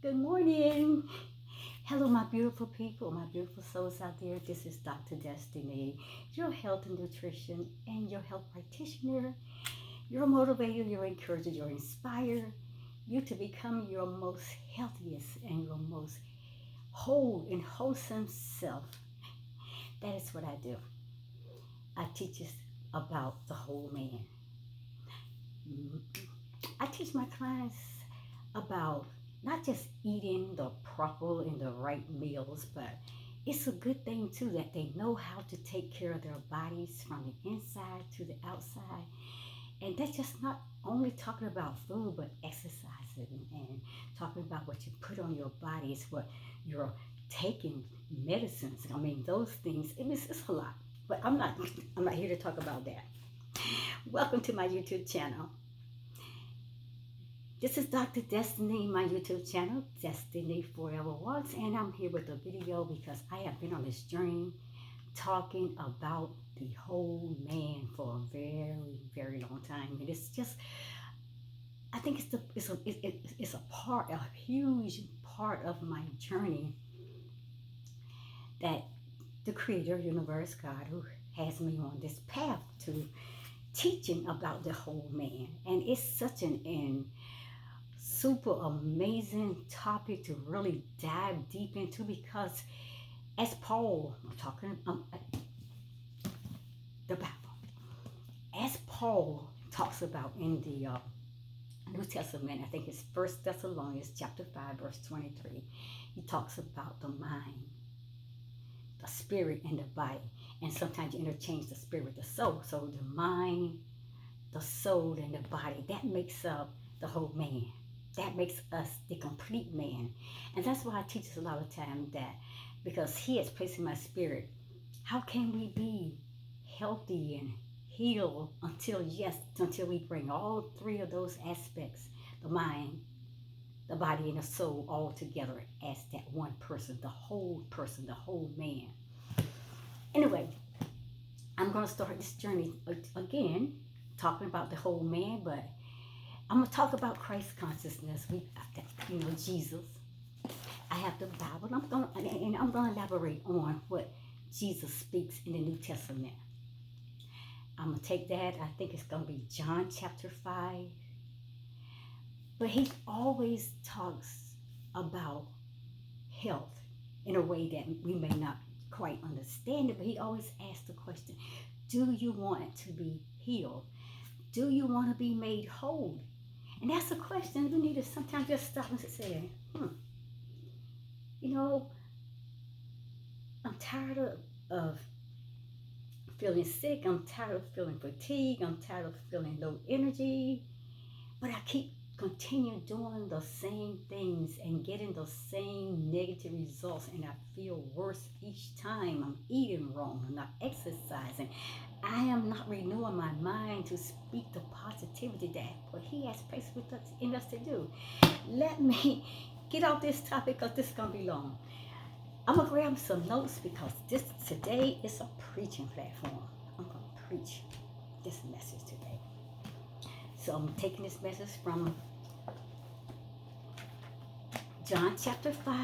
Good morning. Hello, my beautiful people, my beautiful souls out there. This is Dr. Destiny, your health and nutrition and your health practitioner, your motivator, your encourager, your inspire you to become your most healthiest and your most whole and wholesome self. That is what I do. I teach us about the whole man. I teach my clients about not just eating the proper and the right meals, but it's a good thing too that they know how to take care of their bodies from the inside to the outside. And that's just not only talking about food, but exercising and talking about what you put on your body. It's what you're taking, medicines. I mean, those things. It's a lot. But I'm not here to talk about that. Welcome to my YouTube channel. This is Dr. Destiny, my YouTube channel, DestinyForever Walks, and I'm here with a video because I have been on this journey talking about the whole man for a very, very long time. And it's just, I think it's a huge part of my journey that the Creator, Universe, God, who has me on this path to teaching about the whole man. And it's such an super amazing topic to really dive deep into, because as Paul, I'm talking the Bible, as Paul talks about in the New Testament, I think it's 1 Thessalonians chapter 5 verse 23, he talks about the mind, the spirit, and the body. And sometimes you interchange the spirit with the soul. So the mind, the soul, and the body, that makes up the whole man. That makes us the complete man. And that's why I teach us a lot of time that, because he has placed in my spirit, how can we be healthy and healed until we bring all three of those aspects, the mind, the body, and the soul, all together as that one person, the whole man. Anyway, I'm going to start this journey again, talking about the whole man, but I'm going to talk about Christ consciousness. Jesus. I have the Bible, and I'm going to elaborate on what Jesus speaks in the New Testament. I'm going to take that. I think it's going to be John chapter 5. But he always talks about health in a way that we may not quite understand it, but he always asks the question, do you want to be healed? Do you want to be made whole? And that's a question we need to sometimes just stop and say, I'm tired of feeling sick. I'm tired of feeling fatigued. I'm tired of feeling low energy. But I keep continue doing the same things and getting the same negative results, and I feel worse each time. I'm eating wrong. I'm not exercising. I am not renewing my mind to speak the positivity that what he has placed in us to do. Let me get off this topic because this is going to be long. I'm going to grab some notes because today is a preaching platform. I'm going to preach this message today. So I'm taking this message from John chapter 5.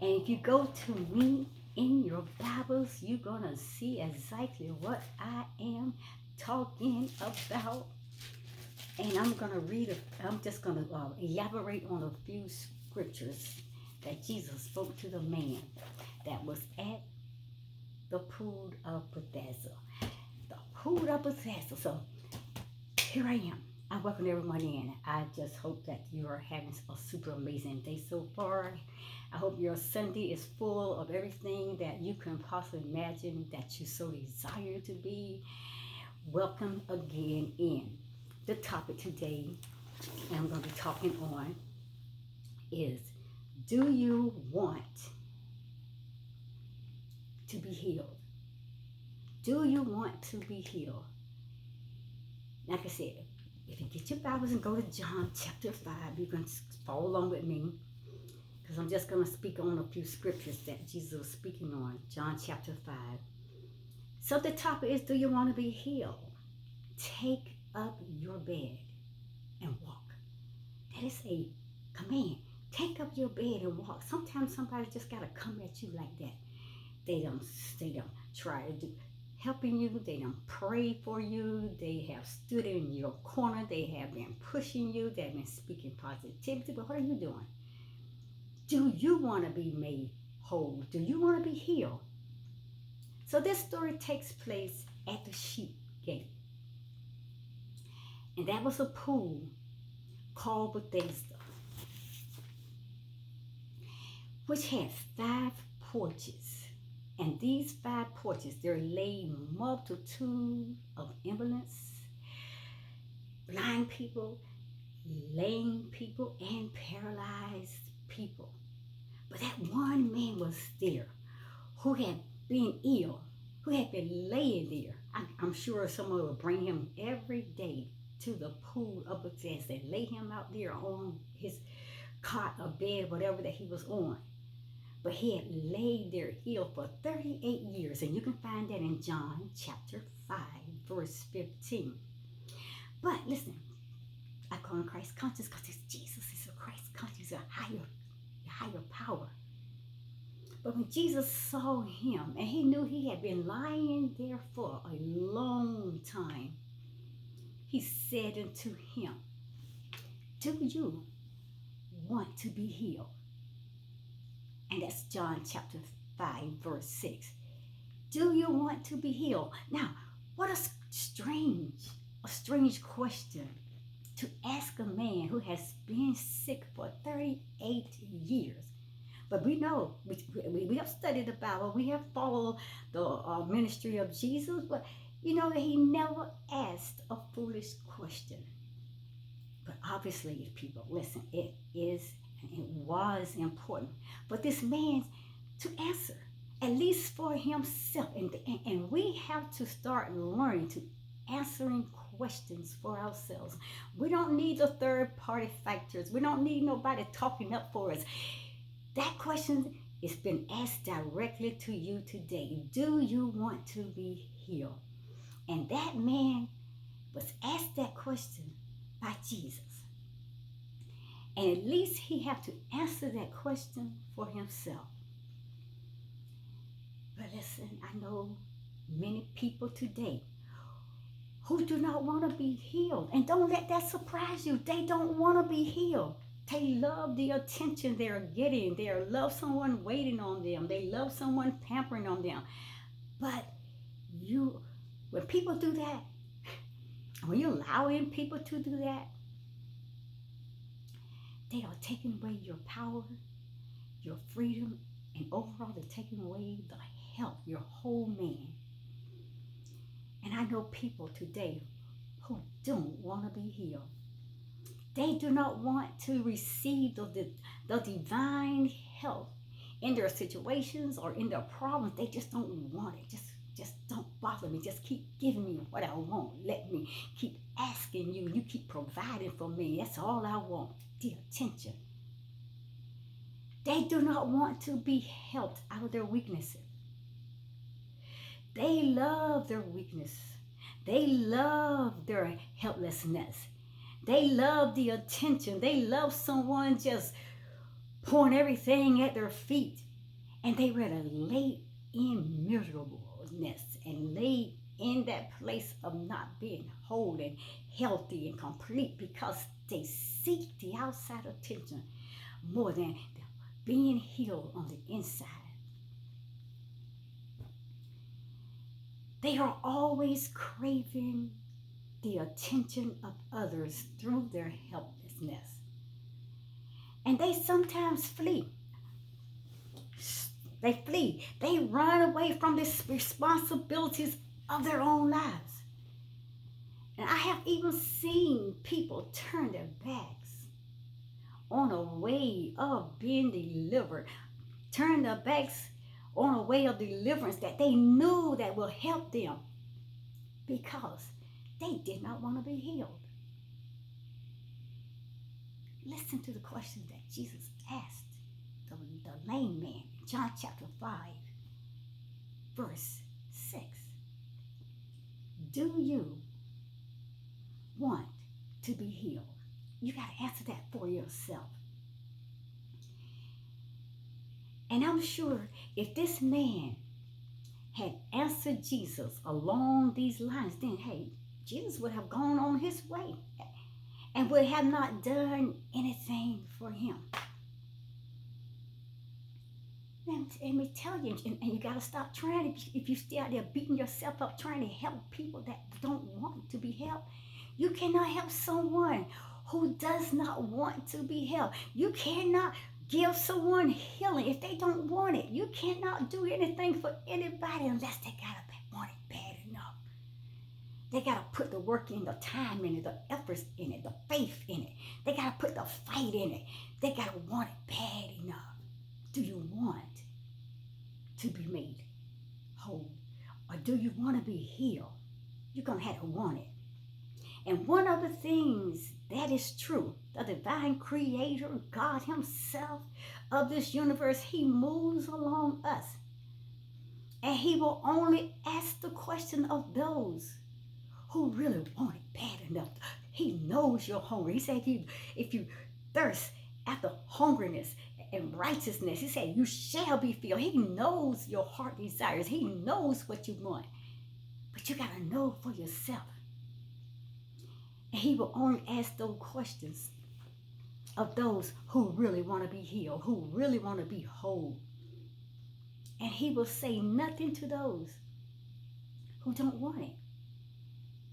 And if you go to me in your Bibles, you're going to see exactly what I am talking about. And I'm going to I'm just going to elaborate on a few scriptures that Jesus spoke to the man that was at the pool of Bethesda. The pool of Bethesda. So here I am. I welcome everyone in. I just hope that you are having a super amazing day so far. I hope your Sunday is full of everything that you can possibly imagine that you so desire to be. Welcome again in. The topic today and I'm going to be talking on is, do you want to be healed? Do you want to be healed? Like I said, if you get your Bibles and go to John chapter 5, you can follow along with me, because I'm just going to speak on a few scriptures that Jesus was speaking on. John chapter 5. So the topic is, do you want to be healed? Take up your bed and walk. That is a command. Take up your bed and walk. Sometimes somebody just got to come at you like that. They don't try to do helping you. They don't pray for you. They have stood in your corner. They have been pushing you. They've been speaking positivity. But what are you doing? Do you want to be made whole? Do you want to be healed? So this story takes place at the sheep gate. And that was a pool called Bethesda, which had 5 porches. And these 5 porches, there lay multitude of invalids, blind people, lame people, and paralyzed people. But that one man was there who had been ill, who had been laying there. I'm sure someone would bring him every day to the pool of Bethesda and lay him out there on his cot or bed, whatever that he was on. But he had laid there ill for 38 years. And you can find that in John chapter 5, verse 15. But listen, I call him Christ conscious because Jesus is a Christ conscious, a higher power. But when Jesus saw him, and he knew he had been lying there for a long time, he said unto him, do you want to be healed? And that's John chapter 5, verse 6. Do you want to be healed? Now, what a strange question to ask a man who has been sick for 38 years. But we know, we have studied the Bible, we have followed the ministry of Jesus, but you know that he never asked a foolish question. But obviously, people, listen, it was important for this man to answer, at least for himself. And we have to start learning to answering questions for ourselves. We don't need the third-party factors. We don't need nobody talking up for us. That question has been asked directly to you today. Do you want to be healed? And that man was asked that question by Jesus. And at least he had to answer that question for himself. But listen, I know many people today who do not want to be healed. And don't let that surprise you. They don't want to be healed. They love the attention they're getting. They love someone waiting on them. They love someone pampering on them. But when people do that, when you're allowing people to do that, they are taking away your power, your freedom, and overall they're taking away the health, your whole man. And I know people today who don't want to be healed. They do not want to receive the divine help in their situations or in their problems. They just don't want it. Just don't bother me. Just keep giving me what I want. Let me keep asking you. You keep providing for me. That's all I want. The attention. They do not want to be helped out of their weaknesses. They love their weakness. They love their helplessness. They love the attention. They love someone just pouring everything at their feet. And they rather lay in miserableness and lay in that place of not being whole and healthy and complete because they seek the outside attention more than being healed on the inside. They are always craving the attention of others through their helplessness. And they sometimes flee. They flee. They run away from the responsibilities of their own lives. And I have even seen people turn their backs on a way of being delivered. Turn their backs on a way of deliverance that they knew that will help them because they did not want to be healed. Listen to the question that Jesus asked the lame man in John chapter 5, verse 6. Do you want to be healed? You got to answer that for yourself. And I'm sure if this man had answered Jesus along these lines, then hey, Jesus would have gone on his way and would have not done anything for him. Let me tell you, and you got to stop trying. If you stay out there beating yourself up trying to help people that don't want to be helped, you cannot help someone who does not want to be helped. You cannot give someone healing if they don't want it. You cannot do anything for anybody unless they got to want it bad enough. They got to put the work in, the time in it, the efforts in it, the faith in it. They got to put the fight in it. They got to want it bad enough. Do you want to be made whole? Or do you want to be healed? You're going to have to want it. And one of the things that is true, the divine creator, God himself of this universe, he moves along us. And he will only ask the question of those who really want it bad enough. He knows you're hungry. He said if you thirst after hungriness and righteousness, he said you shall be filled. He knows your heart desires. He knows what you want. But you got to know for yourself. And he will only ask those questions of those who really want to be healed, who really want to be whole. And he will say nothing to those who don't want it.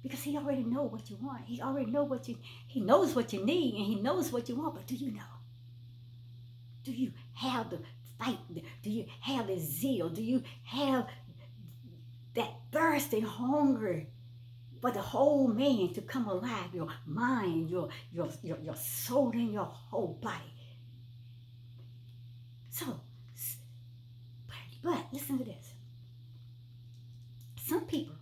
Because he already knows what you want. He already knows he knows what you need, and he knows what you want. But do you know? Do you have the fight? Do you have the zeal? Do you have that thirst and hunger for the whole man to come alive? Your mind, your soul, and your whole body. So, but listen to this. Some people,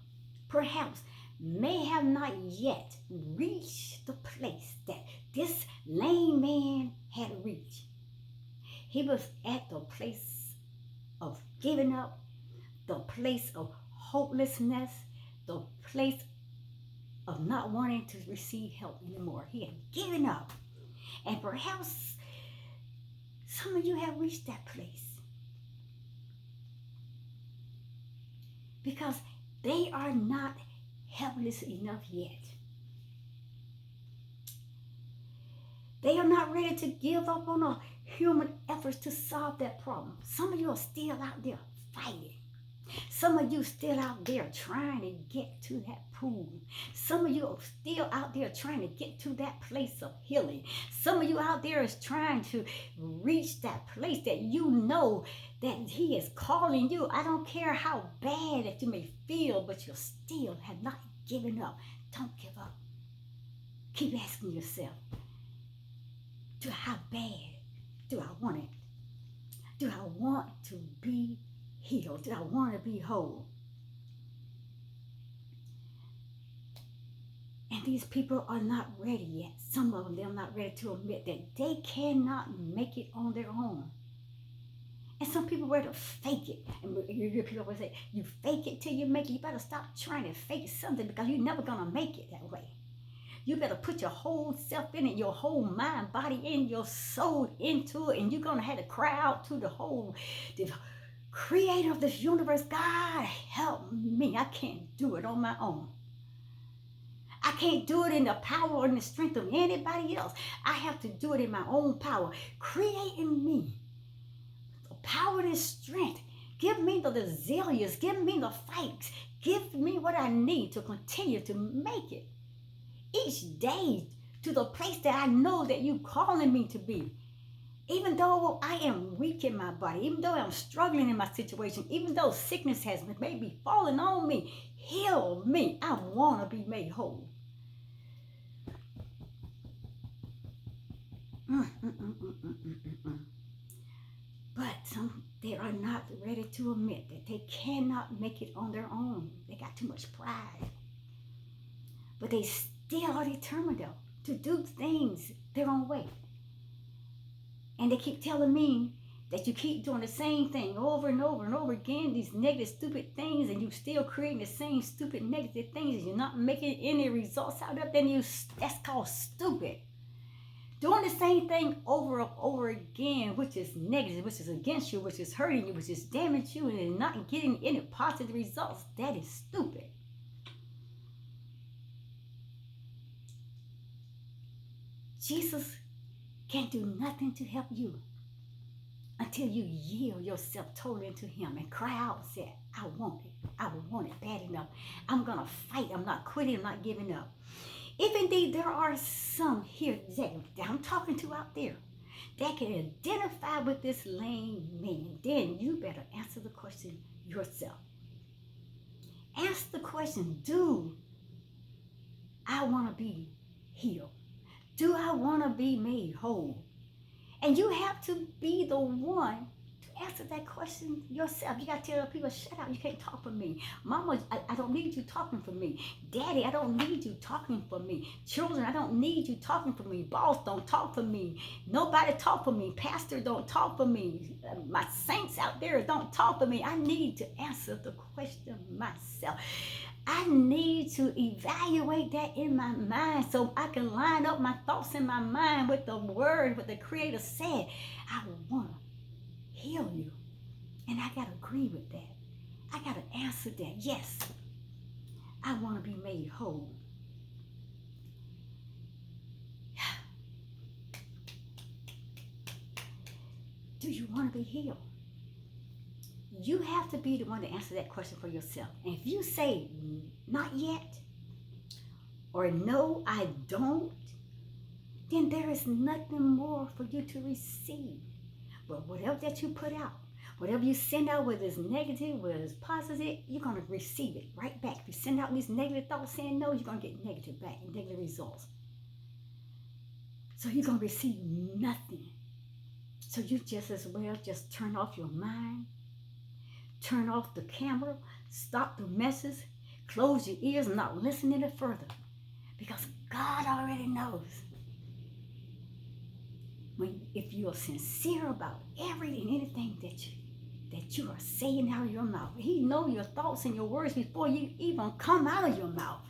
perhaps, may have not yet reached the place that this lame man had reached. He was at the place of giving up, the place of hopelessness, the place of not wanting to receive help anymore. He had given up. And perhaps some of you have reached that place. Because they are not helpless enough yet. They are not ready to give up on our human efforts to solve that problem. Some of you are still out there fighting. Some of you still out there trying to get to that pool. Some of you are still out there trying to get to that place of healing. Some of you out there is trying to reach that place that you know that he is calling you. I don't care how bad that you may feel, but you still have not given up. Don't give up. Keep asking yourself, how bad do I want it? Do I want to be healed? Do I want to be whole? And these people are not ready yet. Some of them, they're not ready to admit that they cannot make it on their own. And some people were to fake it. And you hear people always say, you fake it till you make it. You better stop trying to fake something because you're never going to make it that way. You better put your whole self in it, your whole mind, body, and your soul into it. And you're going to have to cry out to the creator of this universe. God, help me. I can't do it on my own. I can't do it in the power and the strength of anybody else. I have to do it in my own power. Create in me the power and strength. Give me the resilience. Give me the fight. Give me what I need to continue to make it each day to the place that I know that you're calling me to be. Even though I am weak in my body, even though I'm struggling in my situation, even though sickness has maybe fallen on me, heal me. I want to be made whole. But some, they are not ready to admit that they cannot make it on their own. They got too much pride. But they still are determined, though, to do things their own way. And they keep telling me that you keep doing the same thing over and over and over again, these negative, stupid things, and you still creating the same stupid, negative things, and you're not making any results out of it, then that's called stupid. Doing the same thing over and over again, which is negative, which is against you, which is hurting you, which is damaging you, and not getting any positive results, that is stupid. Jesus can't do nothing to help you until you yield yourself totally to him and cry out and say, I want it. I want it bad enough. I'm going to fight. I'm not quitting. I'm not giving up. If indeed there are some here that I'm talking to out there that can identify with this lame man, then you better answer the question yourself. Answer the question, do I want to be healed? Do I want to be made whole? And you have to be the one to answer that question yourself. You got to tell people, shut up, you can't talk for me. Mama, I don't need you talking for me. Daddy, I don't need you talking for me. Children, I don't need you talking for me. Boss, don't talk for me. Nobody talk for me. Pastor, don't talk for me. My saints out there, don't talk for me. I need to answer the question myself. I need to evaluate that in my mind so I can line up my thoughts in my mind with the word, what the Creator said. I want to heal you. And I got to agree with that. I got to answer that. Yes, I want to be made whole. Do you want to be healed? You have to be the one to answer that question for yourself. And if you say, not yet, or no, I don't, then there is nothing more for you to receive. But whatever that you put out, whatever you send out, whether it's negative, whether it's positive, you're going to receive it right back. If you send out these negative thoughts saying no, you're going to get negative back, negative results. So you're going to receive nothing. So you just as well just turn off your mind, turn off the camera, stop the message, close your ears and not listen any further. Because God already knows. If you are sincere about everything and anything that you are saying out of your mouth, He knows your thoughts and your words before you even come out of your mouth.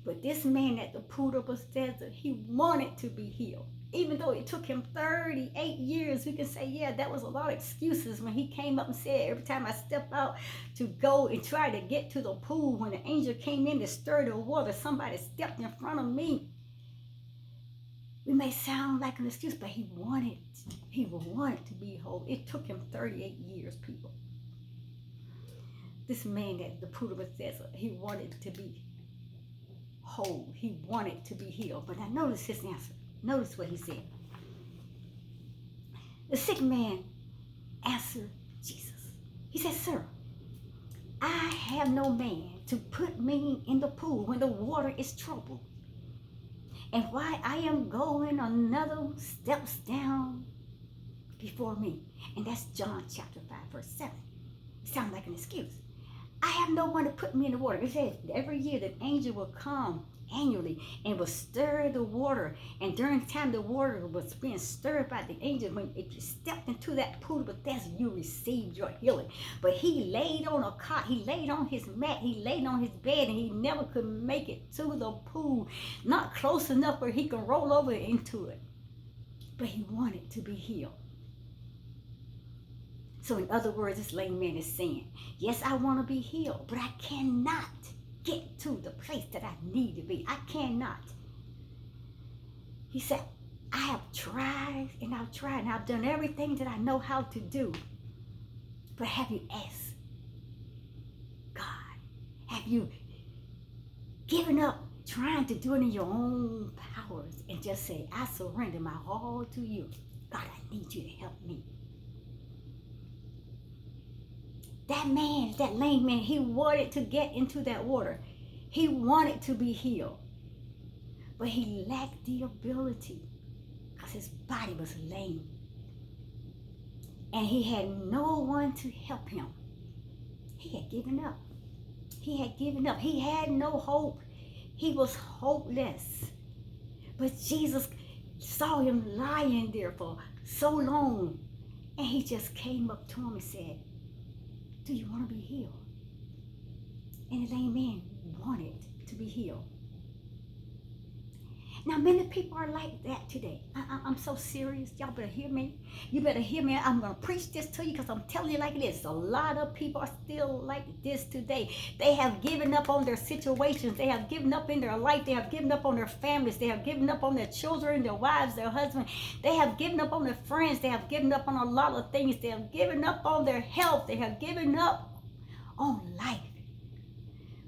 But this man at the pool of Bethesda, he wanted to be healed. Even though it took him 38 years, we can say, yeah, that was a lot of excuses when he came up and said, every time I step out to go and try to get to the pool, when the angel came in to stir the water, somebody stepped in front of me. We may sound like an excuse, but he wanted to be whole. It took him 38 years, people. This man at the pool of Bethesda, he wanted to be whole. He wanted to be healed. But now notice his answer. Notice what he said. The sick man answered Jesus. He said, sir, I have no man to put me in the pool when the water is troubled. And why I am going another steps down before me. And that's John chapter 5, verse 7. It sounds like an excuse. I have no one to put me in the water. It says every year that angel will come annually and will stir the water. And during the time the water was being stirred by the angel, if you stepped into that pool of Bethesda, you received your healing. But he laid on a cot, he laid on his mat, he laid on his bed, and he never could make it to the pool, not close enough where he could roll over into it. But he wanted to be healed. So in other words, this lame man is saying, yes, I want to be healed, but I cannot get to the place that I need to be. I cannot. He said, I have tried and I've tried and I've done everything that I know how to do. But have you asked God? Have you given up trying to do it in your own powers and just say, I surrender my all to you. God, I need you to help me. That man, that lame man, he wanted to get into that water. He wanted to be healed. But he lacked the ability because his body was lame. And he had no one to help him. He had given up. He had given up. He had no hope. He was hopeless. But Jesus saw him lying there for so long. And he just came up to him and said, do you want to be healed? And the lame man wanted to be healed. Now, many people are like that today. I'm so serious. Y'all better hear me. You better hear me. I'm going to preach this to you because I'm telling you like it is. A lot of people are still like this today. They have given up on their situations. They have given up in their life. They have given up on their families. They have given up on their children, their wives, their husbands. They have given up on their friends. They have given up on a lot of things. They have given up on their health. They have given up on life.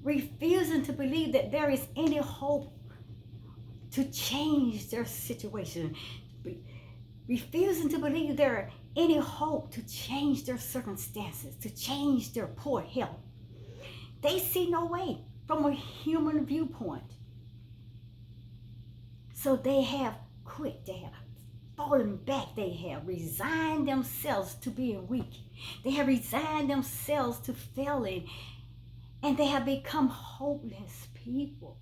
Refusing to believe that there is any hope to change their situation, refusing to believe there are any hope to change their circumstances, to change their poor health. They see no way from a human viewpoint. So they have quit, they have fallen back, they have resigned themselves to being weak. They have resigned themselves to failing, and they have become hopeless people.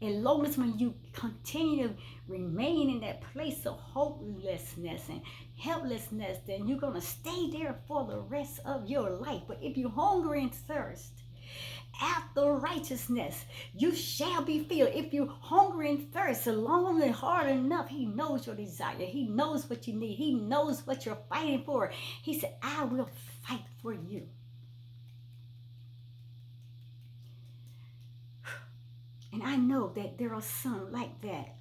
As long as when you continue to remain in that place of hopelessness and helplessness, then you're going to stay there for the rest of your life. But if you hunger and thirst after righteousness, you shall be filled. If you hunger and thirst long and hard enough, he knows your desire. He knows what you need. He knows what you're fighting for. He said, I will fight for you. And I know that there are some like that,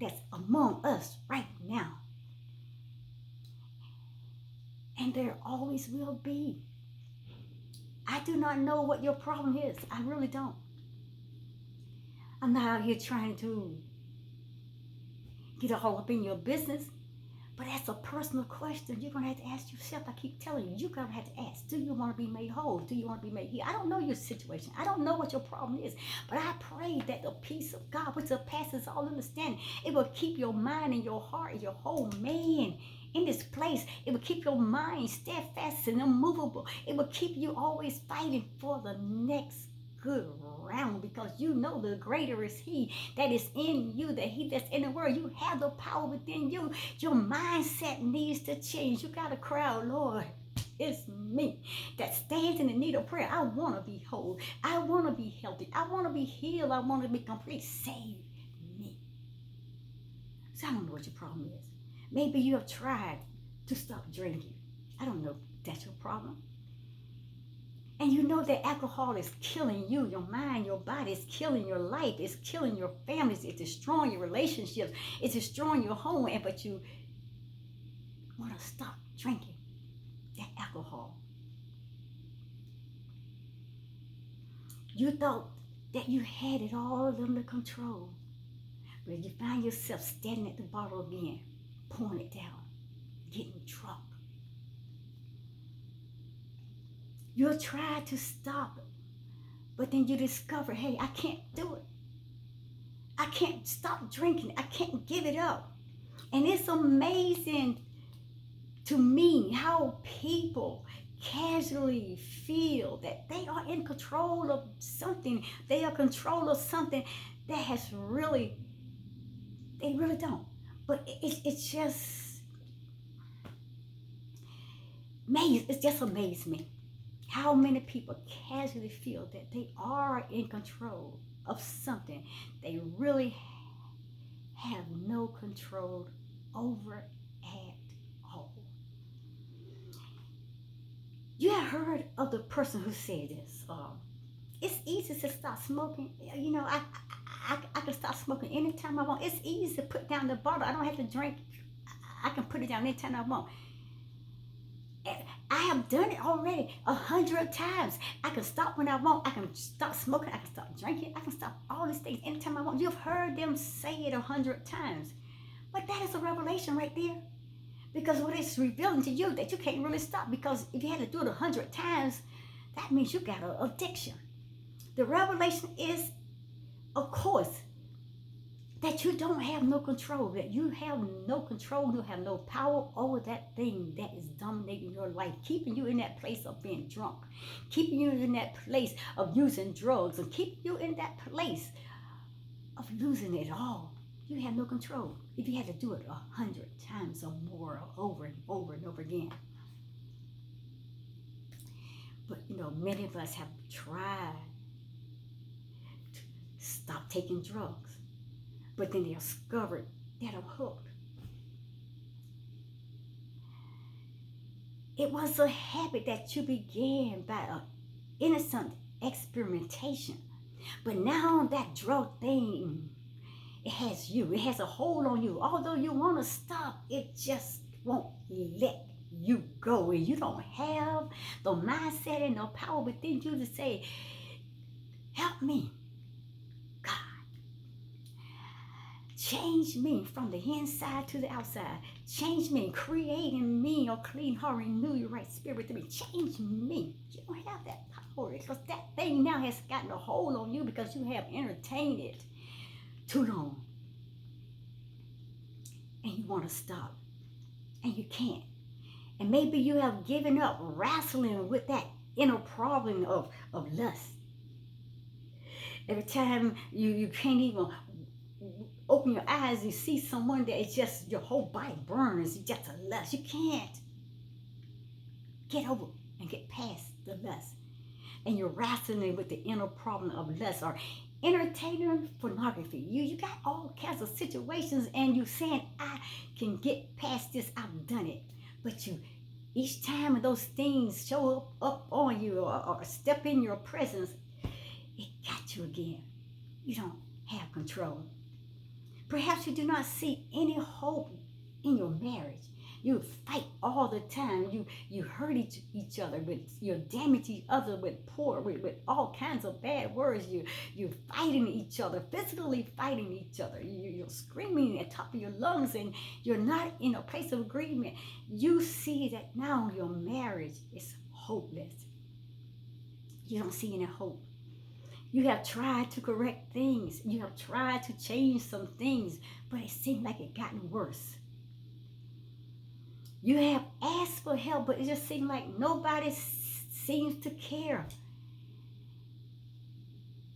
that's among us right now. And there always will be. I do not know what your problem is. I really don't. I'm not out here trying to get all up in your business. But that's a personal question you're going to have to ask yourself. I keep telling you, you're going to have to ask, do you want to be made whole? Do you want to be made healed? I don't know your situation. I don't know what your problem is. But I pray that the peace of God, which surpasses all understanding, it will keep your mind and your heart and your whole man in this place. It will keep your mind steadfast and immovable. It will keep you always fighting for the next good round, because you know the greater is he that is in you than he that's in the world. You have the power within you. Your mindset needs to change. You got to cry out, Lord, it's me that stands in the need of prayer. I want to be whole. I want to be healthy. I want to be healed. I want to be complete. Save me. So I don't know what your problem is. Maybe you have tried to stop drinking. I don't know if that's your problem. And you know that alcohol is killing you, your mind, your body. It's killing your life. It's killing your families. It's destroying your relationships. It's destroying your home. But you want to stop drinking that alcohol. You thought that you had it all under control. But you find yourself standing at the bottle again, pouring it down, getting drunk. You'll try to stop it, but then you discover, hey, I can't do it. I can't stop drinking. I can't give it up. And it's amazing to me how people casually feel that they are in control of something. They are in control of something that has really, they really don't. But it's just amazing. It just amazed me how many people casually feel that they are in control of something they really have no control over at all. You have heard of the person who said this. It's easy to stop smoking. You know, I can stop smoking anytime I want. It's easy to put down the bottle. I don't have to drink. I can put it down anytime I want. I have done it already 100 times. I can stop when I want. I can stop smoking. I can stop drinking. I can stop all these things anytime I want. You've heard them say it 100 times. But that is a revelation right there. Because what it's revealing to you that you can't really stop. Because if you had to do it 100 times, that means you got an addiction. The revelation is, of course, that you don't have no control, that you have no control, you have no power over that thing that is dominating your life, keeping you in that place of being drunk, keeping you in that place of using drugs, and keeping you in that place of losing it all. You have no control if you had to do it 100 times or more, over and over and over again. But you know, many of us have tried to stop taking drugs. but then they discovered that I'm hooked. It was a habit that you began by an innocent experimentation. But now that drug thing, it has you. It has a hold on you. Although you want to stop, it just won't let you go. And you don't have the mindset and the power within you to say, help me, God. Change me from the inside to the outside. Change me, create in me a clean heart, renew your right spirit to me. Change me. You don't have that power because that thing now has gotten a hold on you because you have entertained it too long. And you want to stop. And you can't. And maybe you have given up wrestling with that inner problem of lust. Every time you can't even open your eyes and see someone that is just, your whole body burns, you just a lust. You can't get over and get past the lust. And you're wrestling with the inner problem of lust or entertaining pornography. You got all kinds of situations and you saying, I can get past this, I've done it. But you, each time those things show up on you or step in your presence, it got you again. You don't have control. Perhaps you do not see any hope in your marriage. You fight all the time. You hurt each other. You damage each other with all kinds of bad words. You fighting each other, physically fighting each other. You're screaming at the top of your lungs and you're not in a place of agreement. You see that now your marriage is hopeless. You don't see any hope. You have tried to correct things. You have tried to change some things, but it seemed like it gotten worse. You have asked for help, but it just seemed like nobody seems to care.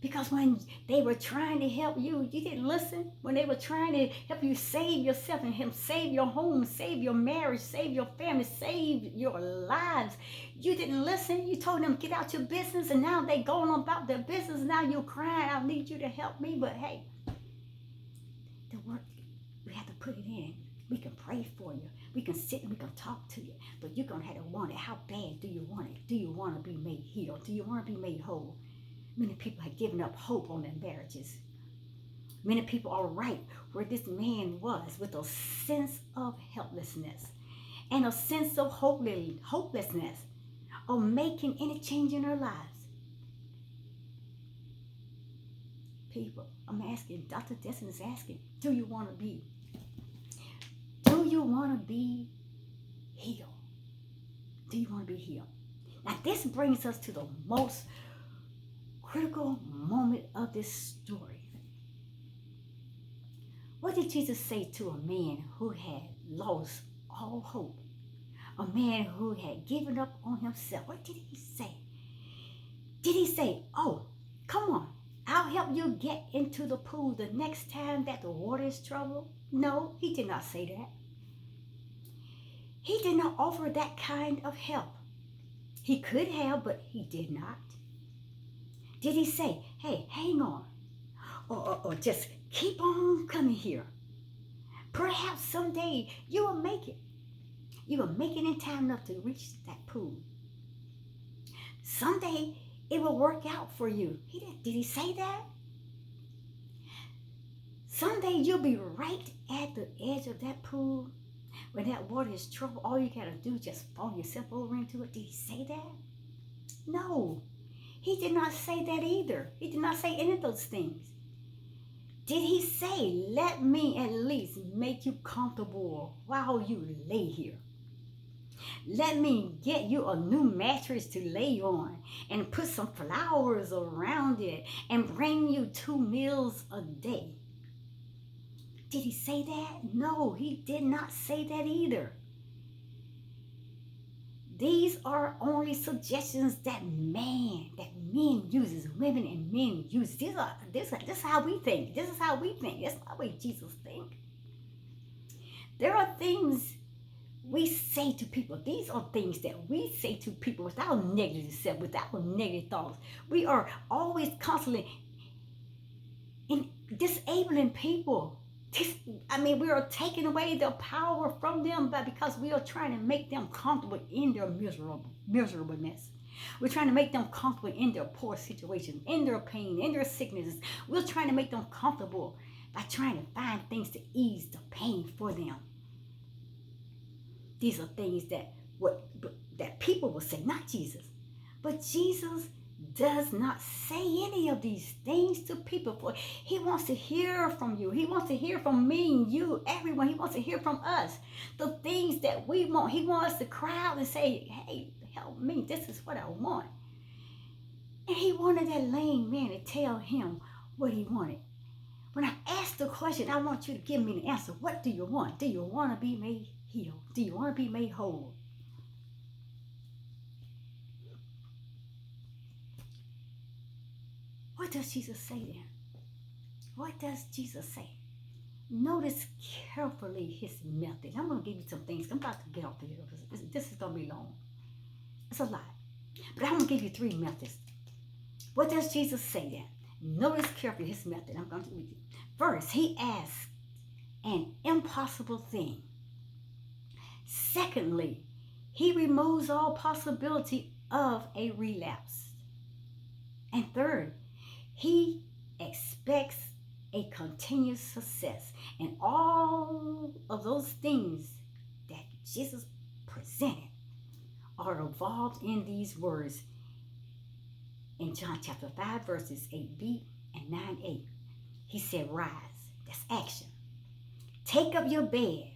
Because when they were trying to help you, you didn't listen. When they were trying to help you save yourself and him, save your home, save your marriage, save your family, save your lives, you didn't listen. You told them, get out your business, and now they going about their business. Now you're crying, I need you to help me. But hey, the work, you have to put it in. We can pray for you. We can sit and we can talk to you. But you're going to have to want it. How bad do you want it? Do you want to be made healed? Do you want to be made whole? Many people have given up hope on their marriages. Many people are right where this man was, with a sense of helplessness and a sense of hopelessness of making any change in their lives. People, I'm asking, Dr. Destiny is asking, do you want to be healed? Do you want to be healed? Now this brings us to the most critical moment of this story. What did Jesus say to a man who had lost all hope? A man who had given up on himself. What did he say? Did he say, oh, come on, I'll help you get into the pool the next time that the water is troubled? No, he did not say that. He did not offer that kind of help. He could have, but he did not. Did he say, hey, hang on, or just keep on coming here? Perhaps someday you will make it. You will make it in time enough to reach that pool. Someday it will work out for you. Did he say that? Someday you'll be right at the edge of that pool. When that water is troubled, all you gotta do is just fall yourself over into it. Did he say that? No. He did not say that either. He did not say any of those things. Did he say, let me at least make you comfortable while you lay here? Let me get you a new mattress to lay on and put some flowers around it and bring you 2 meals a day. Did he say that? No, he did not say that either. These are only suggestions that men uses, women and men use. This is how we think. This is how we think. That's not the way Jesus think. There are things we say to people. These are things that we say to people without negative self, without negative thoughts. We are always constantly disabling people. We are taking away the power from them, but because we are trying to make them comfortable in their miserableness. We're trying to make them comfortable in their poor situation, in their pain, in their sicknesses. We're trying to make them comfortable by trying to find things to ease the pain for them. These are things that people will say, not Jesus. But Jesus does not say any of these things to people. For he wants to hear from you. He wants to hear from me and you, everyone. He wants to hear from us. The things that we want. He wants us to cry out and say, hey, help me. This is what I want. And he wanted that lame man to tell him what he wanted. When I asked the question, I want you to give me the answer. What do you want? Do you want to be made healed? Do you want to be made whole? What does Jesus say then? What does Jesus say? Notice carefully his method. I'm going to give you some things. I'm about to get off here. This is going to be long. It's a lot. But I'm going to give you 3 methods. What does Jesus say then? Notice carefully his method. I'm going to read it. First, he asks an impossible thing. Secondly, he removes all possibility of a relapse. And third, he expects a continuous success. And all of those things that Jesus presented are involved in these words in John chapter 5, verses 8b and 9a. He said, rise. That's action. Take up your bed.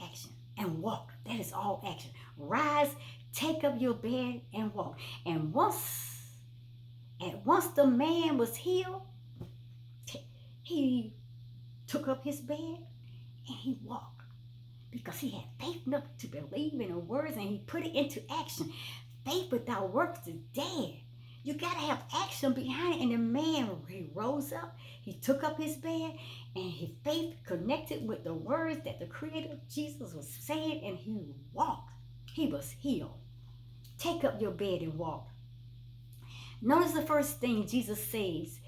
Action. And walk. That is all action. Rise, take up your bed and walk. And once the man was healed, he took up his bed and he walked. Because he had faith enough to believe in the words and he put it into action. Faith without works is dead. You got to have action behind it. And the man, he rose up, he took up his bed, and his faith connected with the words that the Creator Jesus was saying, and he walked. He was healed. Take up your bed and walk. Notice the first thing Jesus says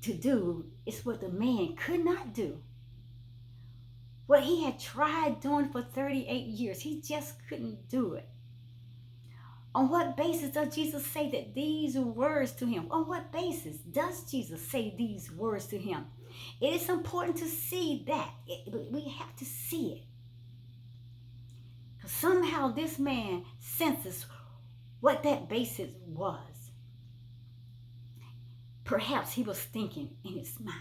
to do is what the man could not do. What he had tried doing for 38 years, he just couldn't do it. On what basis does Jesus say that these words to him? On what basis does Jesus say these words to him? It is important to see that. We have to see it. Because somehow this man senses what that basis was. Perhaps he was thinking in his mind,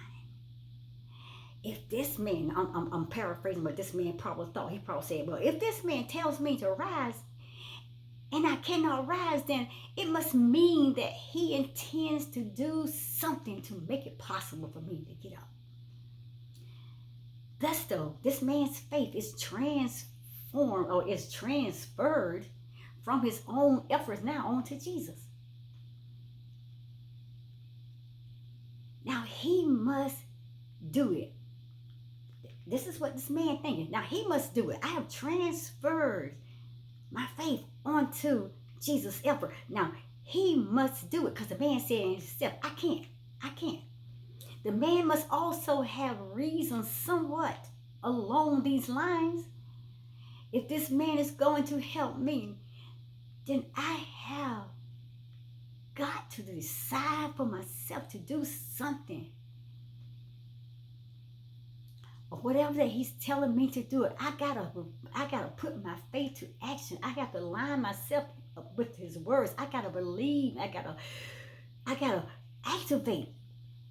if this man, I'm paraphrasing what this man probably thought. He probably said, well, if this man tells me to rise, and I cannot rise, then it must mean that he intends to do something to make it possible for me to get up. Thus, though, this man's faith is transformed or is transferred from his own efforts now onto Jesus. Now, he must do it. This is what this man thinking. Now, he must do it. I have transferred my faith onto Jesus' effort. Now, he must do it because the man said in himself, I can't. The man must also have reasons somewhat along these lines. If this man is going to help me, then I have got to decide for myself to do something. Or whatever that he's telling me to do it, I gotta put my faith to action. I got to line myself up with his words. I gotta believe. I gotta activate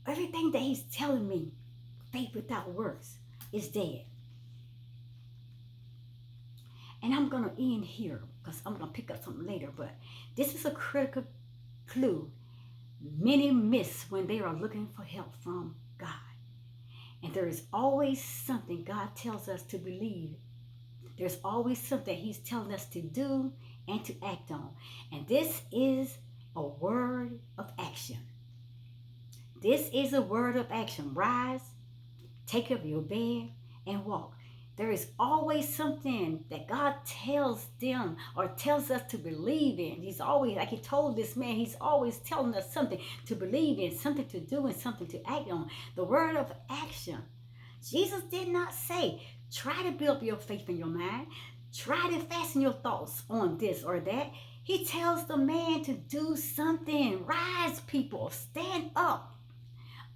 everything that he's telling me. Faith without works is dead. And I'm gonna end here because I'm gonna pick up something later. But this is a critical clue many miss when they are looking for help from God. And there is always something God tells us to believe. There's always something he's telling us to do and to act on. And this is a word of action. This is a word of action. Rise, take up your bed, and walk. There is always something that God tells them or tells us to believe in. He's always, like he told this man, he's always telling us something to believe in, something to do, and something to act on. The word of action. Jesus did not say, try to build your faith in your mind. Try to fasten your thoughts on this or that. He tells the man to do something. Rise, people. Stand up.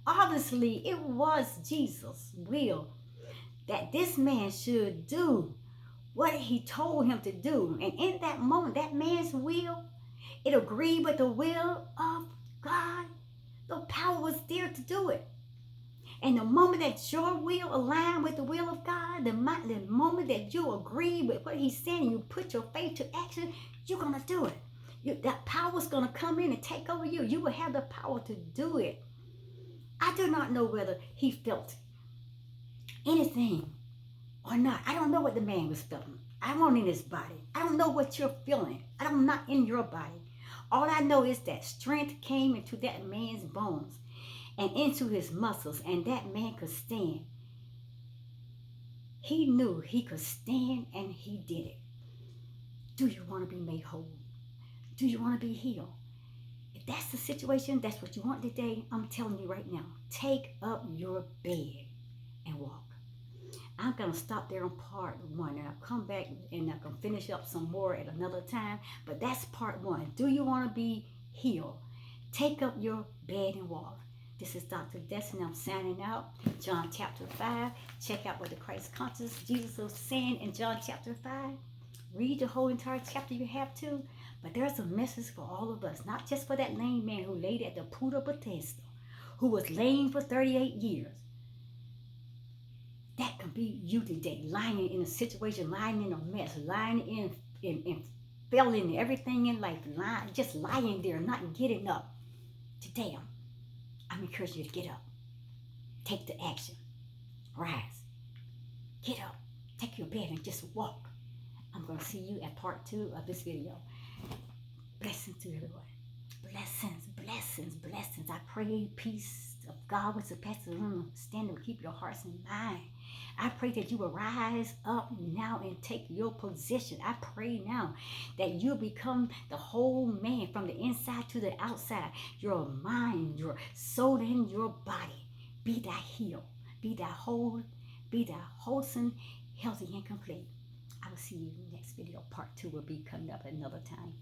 Obviously, it was Jesus' will that this man should do what he told him to do. And in that moment, that man's will, it agreed with the will of God. The power was there to do it. And the moment that your will aligned with the will of God, the moment that you agree with what he's saying, you put your faith to action, you're going to do it. That power's going to come in and take over you. You will have the power to do it. I do not know whether he felt anything or not. I don't know what the man was feeling. I wasn't in his body. I don't know what you're feeling. I'm not in your body. All I know is that strength came into that man's bones and into his muscles, and that man could stand. He knew he could stand, and he did it. Do you want to be made whole? Do you want to be healed? If that's the situation, that's what you want today, I'm telling you right now, take up your bed and walk. I'm going to stop there on part one, and I'll come back and I can finish up some more at another time. But that's part one. Do you want to be healed? Take up your bed and walk. This is Dr. Destiny. I'm signing out. John chapter 5. Check out what the Christ conscious Jesus was saying in John chapter 5. Read the whole entire chapter you have to. But there's a message for all of us, not just for that lame man who laid at the pool of Bethesda, who was lame for 38 years. That can be you today, lying in a situation, lying in a mess, lying in failing everything in life, just lying there, not getting up. Today, I'm encouraging you to get up. Take the action. Rise. Get up. Take your bed and just walk. I'm going to see you at part 2 of this video. Blessings to everyone. Blessings, blessings, blessings. I pray peace of God which surpasses understanding will keep your hearts and mind. I pray that you will rise up now and take your position. I pray now that you become the whole man from the inside to the outside. Your mind, your soul, and your body. Be thou healed. Be thou whole. Be thou wholesome, healthy, and complete. I will see you in the next video. Part 2 will be coming up another time.